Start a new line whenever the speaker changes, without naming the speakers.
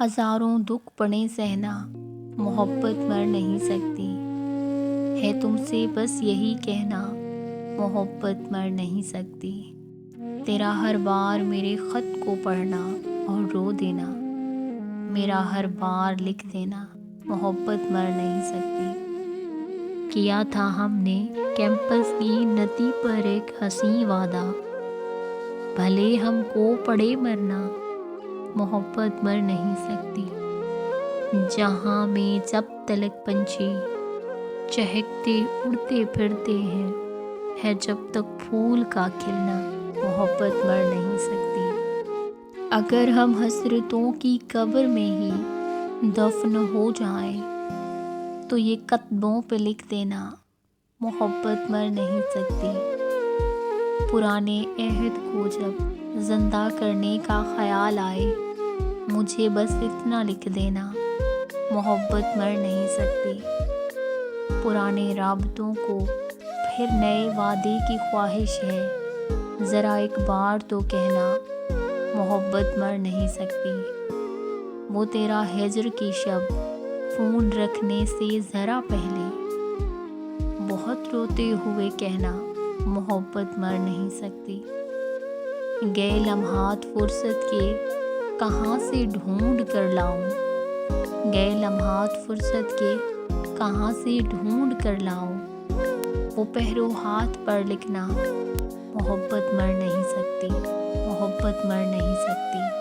ہزاروں دکھ پڑیں سہنا، محبت مر نہیں سکتی، ہے تم سے بس یہی کہنا، محبت مر نہیں سکتی۔ تیرا ہر بار میرے خط کو پڑھنا اور رو دینا، میرا ہر بار لکھ دینا، محبت مر نہیں سکتی۔ کیا تھا ہم نے کیمپس کی نتی پر ایک حسین وعدہ، بھلے ہم کو پڑے مرنا، محبت مر نہیں سکتی۔ جہاں میں جب تلک پنچھی چہکتے اڑتے پھرتے ہیں، ہے جب تک پھول کا کھلنا، محبت مر نہیں سکتی۔ اگر ہم حسرتوں کی قبر میں ہی دفن ہو جائیں تو یہ قدموں پہ لکھ دینا، محبت مر نہیں سکتی۔ پرانے عہد کو جب زندہ کرنے کا خیال آئے، مجھے بس اتنا لکھ دینا، محبت مر نہیں سکتی۔ پرانے رابطوں کو پھر نئے وعدے کی خواہش ہے، ذرا ایک بار تو کہنا، محبت مر نہیں سکتی۔ وہ تیرا ہجر کی شب فون رکھنے سے ذرا پہلے بہت روتے ہوئے کہنا، محبت مر نہیں سکتی۔ گئے لمحات فرصت کے کہاں سے ڈھونڈ کر لاؤں، گئے لمحات فرصت کے کہاں سے ڈھونڈ کر لاؤں، وہ پہرو ہاتھ پر لکھنا، محبت مر نہیں سکتی، محبت مر نہیں سکتی۔